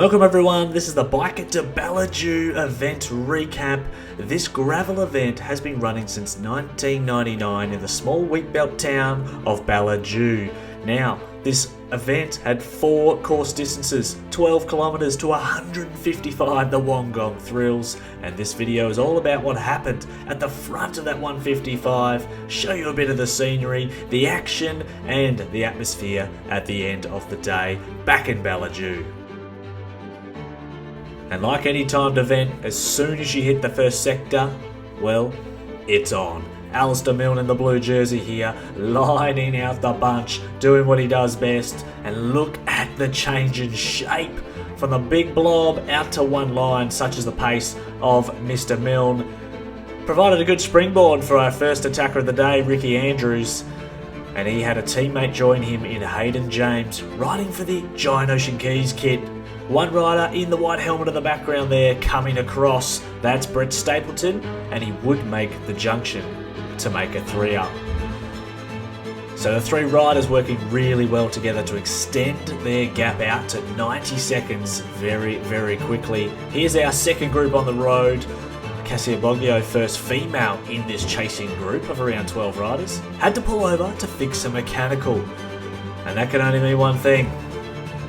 Welcome everyone, this is the Attaquer Ballidu event recap. This gravel event has been running since 1999 in the small wheatbelt town of Ballidu. Now, this event had 4 course distances, 12 kilometers to 155 the Wollongong Thrills, and this video is all about what happened at the front of that 155, show you a bit of the scenery, the action and the atmosphere at the end of the day back in Ballidu. And like any timed event, as soon as you hit the first sector, well, it's on. Alistair Milne in the blue jersey here, lining out the bunch, doing what he does best, and look at the change in shape from the big blob out to one line, such as the pace of Mr. Milne. Provided a good springboard for our first attacker of the day, Ricky Andrews, and he had a teammate join him in Hayden James, riding for the Giant Ocean Keys kit. One rider in the white helmet in the background there coming across, that's Brett Stapleton, and he would make the junction to make a 3-up. So the 3 riders working really well together to extend their gap out to 90 seconds very, very quickly. Here's our second group on the road. Cassia Boggio, first female in this chasing group of around 12 riders, had to pull over to fix a mechanical. And that can only mean one thing.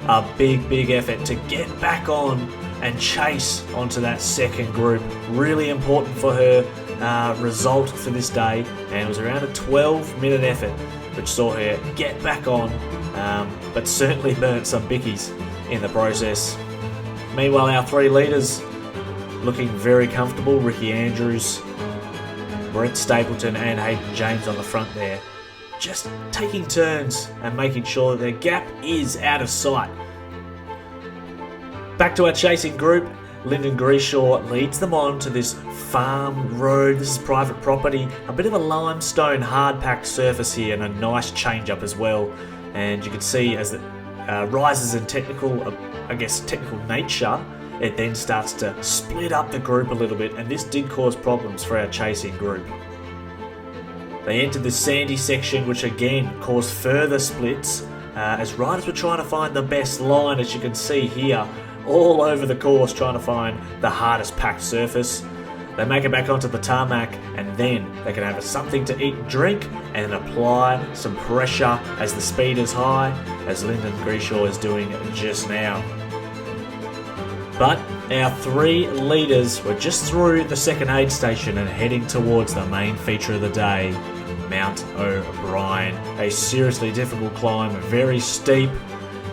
A big effort to get back on and chase onto that second group. Really important for her result for this day, and it was around a 12-minute effort which saw her get back on, but certainly burnt some bickies in the process. Meanwhile, our 3 leaders looking very comfortable. Ricky Andrews, Brett Stapleton and Hayden James on the front there, just taking turns and making sure that their gap is out of sight. Back to our chasing group, Lyndon Grishaw leads them on to this farm road. This is private property, a bit of a limestone hard-packed surface here and a nice change-up as well. And you can see as it rises in technical nature, it then starts to split up the group a little bit, and this did cause problems for our chasing group. They entered the sandy section, which again caused further splits as riders were trying to find the best line, as you can see here, all over the course trying to find the hardest packed surface. They make it back onto the tarmac, and then they can have something to eat and drink and apply some pressure as the speed is high, as Lyndon Grishaw is doing just now. But our 3 leaders were just through the second aid station and heading towards the main feature of the day, Mount O'Brien. A seriously difficult climb, very steep,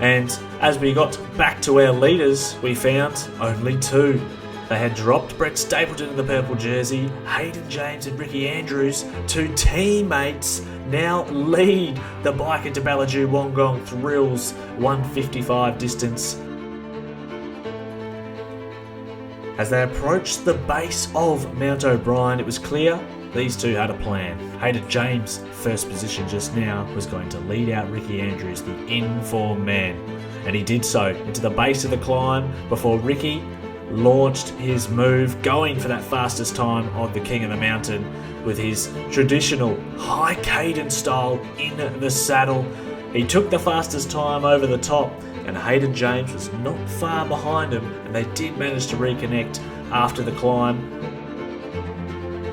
and as we got back to our leaders, we found only 2. They had dropped Brett Stapleton in the purple jersey. Hayden James and Ricky Andrews, 2 teammates, now lead the Attaquer Ballidu Wollongong Thrills 155 distance. As they approached the base of Mount O'Brien, it was clear these 2 had a plan. Hayden James, first position just now, was going to lead out Ricky Andrews, the in-form man. And he did so into the base of the climb before Ricky launched his move, going for that fastest time of the King of the Mountain with his traditional high cadence style in the saddle. He took the fastest time over the top, and Hayden James was not far behind him, and they did manage to reconnect after the climb.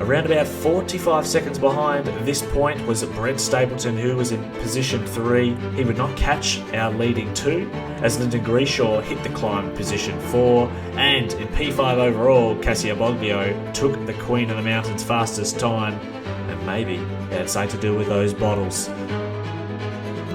Around about 45 seconds behind this point was Brett Stapleton, who was in position 3. He would not catch our leading 2, as Lyndon Grishaw hit the climb in position 4, and in P5 overall, Cassia Boggio took the Queen of the Mountain's fastest time, and maybe it had something to do with those bottles.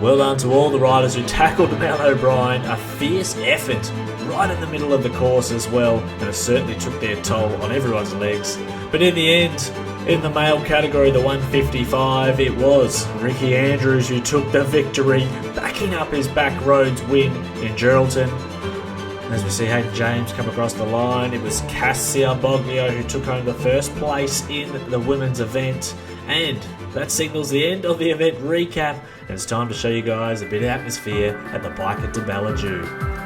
Well done to all the riders who tackled Mount O'Brien, a fierce effort right in the middle of the course as well, and it certainly took their toll on everyone's legs. But in the end, in the male category, the 155, it was Ricky Andrews who took the victory, backing up his back roads win in Geraldton. And as we see Hayden James come across the line, it was Cassia Boggio who took home the first place in the women's event. And that signals the end of the event recap, and it's time to show you guys a bit of atmosphere at the Attaquer Ballidu.